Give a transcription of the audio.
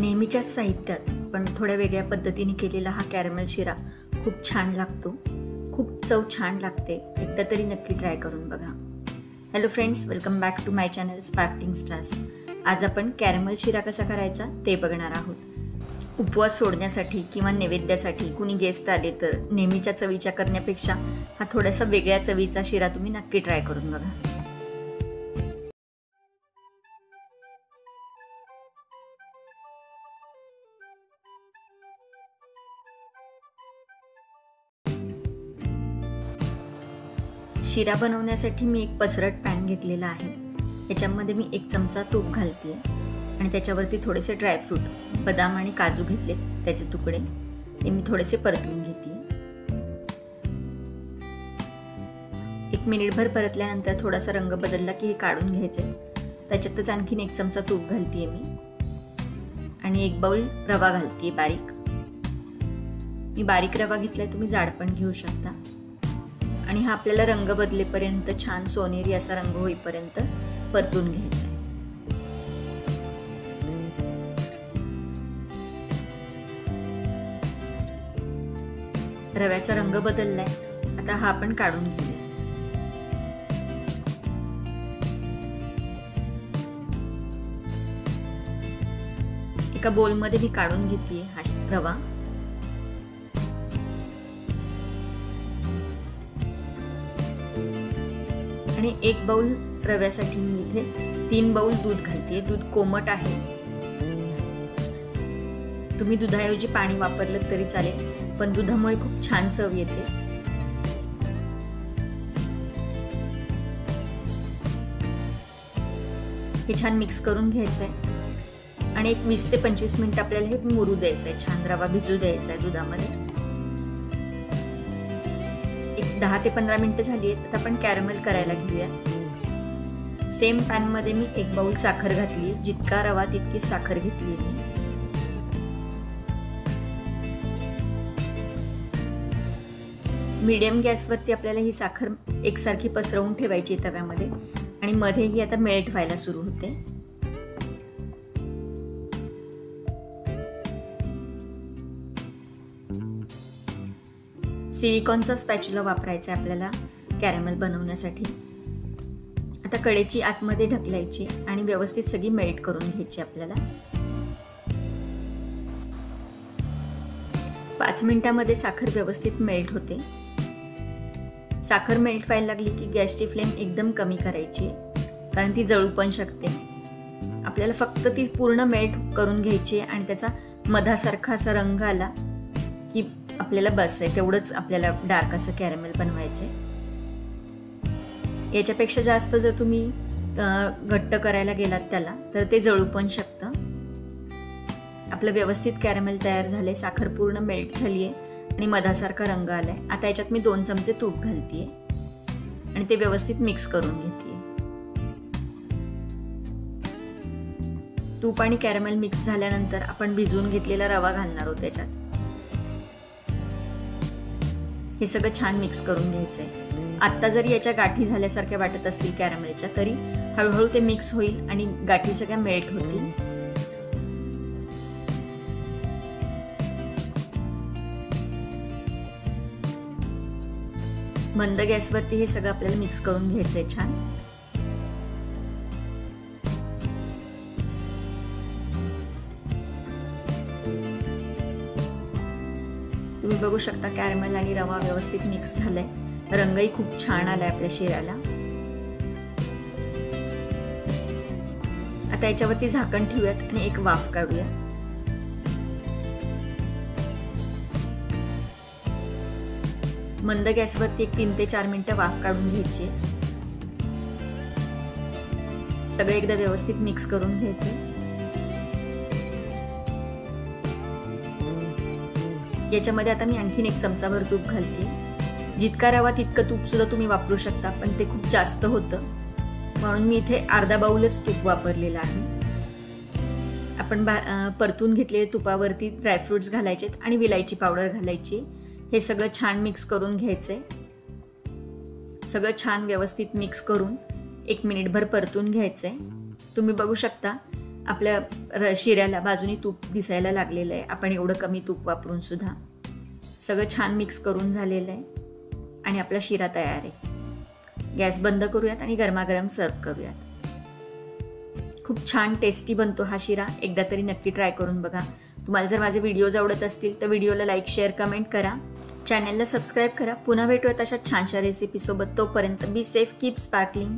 नेहमीच्याच साहित्यात पण थोड्या वेगळ्या पद्धतीने केलेला हा कॅरमेल शिरा खूप छान लागतो, खूप चव छान लागते। एकदा तरी नक्की ट्राय करून बघा। Hello friends, welcome back to my channel sparkling stars. आज आपण कॅरमेल शिरा कसा करायचा ते बघणार आहोत। उपवास सोडण्यासाठी किंवा नैवेद्यासाठी कुणी गेस्ट आले तर नेहमीच्या चवीच्या करण्यापेक्षा हा थोडासा वेगळ्या चवीचा शिरा तुम्ही नक्की ट्राय करून बघा। शिरा बनवण्यासाठी मी एक पसरट पॅन घेतलेला आहे। याच्यामध्ये मी 1 चमचा तूप घालते आणि त्याच्यावरती थोडेसे ड्रायफ्रूट, बदाम आणि काजू घेतले, त्याचे तुकडे ते मी थोडेसे परतून घेते। 1 मिनिटभर परतल्यानंतर थोडासा रंग बदलला की हे काढून घ्यायचे। त्याच्यातच आणखीन 1 चमचा तूप घालते मी आणि 1 बाउल रवा घालते बारीक। मी बारीक रवा घेतलाय, तुम्ही जाड पण घेऊ शकता। आणि हा आपल्याला रंग बदलेपर्यंत, छान सोनेरी असा रंग होईपर्यंत परतून घ्यायचा आहे। रव्याचा रंग बदललाय, आता हा आपण काढून घेऊया। एका बोल मध्ये मी काढून घेतलीये हा रवा। आणि 1 बाउल रव्यासाठी मी इथे 3 बाउल दूध घालते। दूध कोमट आहे, तुम्ही दुधाऐवजी पाणी वापरलं तरी चालेल, पण दुधामुळे खूप छान चव येते। हे छान मिक्स करून घ्यायचंय आणि एक 20 ते 25 मिनिट आपल्याला हे मुरू द्यायचंय। छान रवा भिजू द्यायचा आहे दुधामध्ये। 10 ते 15 मिनिटं झाली आहेत, आता आपण कॅरमेल करायला घेऊया। सेम पॅन मध्ये मी 1 बाउल साखर घातली, जितका रवा तितकी साखर घेतली मी। मीडियम गॅसवरती आपल्याला ही साखर एकसारखी पसरवून ठेवायची तव्यामध्ये आणि मध्ये ही आता मेल्ट व्हायला सुरू होते। सिलिकॉनचा स्पॅच्युला वापरायचा आहे आपल्याला कॅरमेल बनवण्यासाठी। आता कढईची आतमध्ये ढकलायची आणि व्यवस्थित सगळी मेल्ट करून घ्यायची आपल्याला। 5 मिनिटांमध्ये साखर व्यवस्थित मेल्ट होते। साखर मेल्ट व्हायला लागली की गॅसची फ्लेम एकदम कमी करायची, कारण ती जळू पण शकते। आपल्याला फक्त ती पूर्ण मेल्ट करून घ्यायची आणि त्याचा मधासारखा असा रंग आला की आपल्याला बस आहे, तेवढंच आपल्याला डार्क असं कॅरमेल बनवायचंय। याच्यापेक्षा जास्त जर तुम्ही घट्ट करायला गेलात त्याला तर ते जळू पण शकतं। आपलं व्यवस्थित कॅरमेल तयार झालंय, साखर पूर्ण मेल्ट झालीये आणि मधासारखा रंग आलाय। आता याच्यात मी 2 चमचे तूप घालतेय आणि ते व्यवस्थित मिक्स करून घेतेय। तूप आणि कॅरमेल मिक्स झाल्यानंतर आपण भिजवून घेतलेला रवा घालणार आहोत त्याच्यात। हे सगळं छान मिक्स करून घ्यायचंय। आता जरी याच्या गाठी झाल्यासारख्या वाटत असतील कॅरमेलच्या, तरी हळूहळू ते मिक्स होईल आणि गाठी सगळ्या मेल्ट होतील। मंद गॅसवरती हे सगळं आपल्याला मिक्स करून घ्यायचंय छान। तुम्ही बघू शकता कॅरमेल आणि रवा व्यवस्थित मिक्स झालाय, रंगही खूप छान आलाय आपल्या शिऱ्याला। आता याच्यावरती झाकण ठेवूयात आणि एक वाफ काढूया। मंद गॅसवरती एक 3 ते 4 मिनिटं वाफ काढून घ्यायची। सगळं एकदा व्यवस्थित मिक्स करून घ्यायचं। याच्यामध्ये आता मी आणखीन 1 चमचाभर तूप घालते। जितका रवा तितकं तूप सुद्धा तुम्ही वापरू शकता, पण ते खूप जास्त होतं म्हणून मी इथे अर्धा बाउलच तूप वापरलेलं आहे। आपण परतून घेतलेल्या तुपावरती ड्रायफ्रुट्स घालायचे आणि विलायची पावडर घालायची। हे सगळं छान मिक्स करून घ्यायचंय। सगळं छान व्यवस्थित मिक्स करून 1 मिनिटभर परतून घ्यायचंय। तुम्ही बघू शकता आपल्या शिऱ्याला बाजूनी तूप दिसायला लागलेलं आहे. आपण एवढं कमी तूप वापरून सुद्धा सगळं छान मिक्स करून झालेलं आहे आणि आपला शिरा तयार आहे. गॅस बंद करूयात आणि गरमागरम सर्व करूयात. खूप छान टेस्टी बनतो हा शिरा. एकदा तरी नक्की ट्राय करून बघा. तुम्हाला जर माझे व्हिडिओज आवडत असतील तर व्हिडिओला लाईक, शेअर, कमेंट करा. चॅनलला सबस्क्राईब करा. पुन्हा भेटूयात अशा छानशा रेसिपीसोबत. तोपर्यंत बी सेफ, कीप स्पार्कलिंग.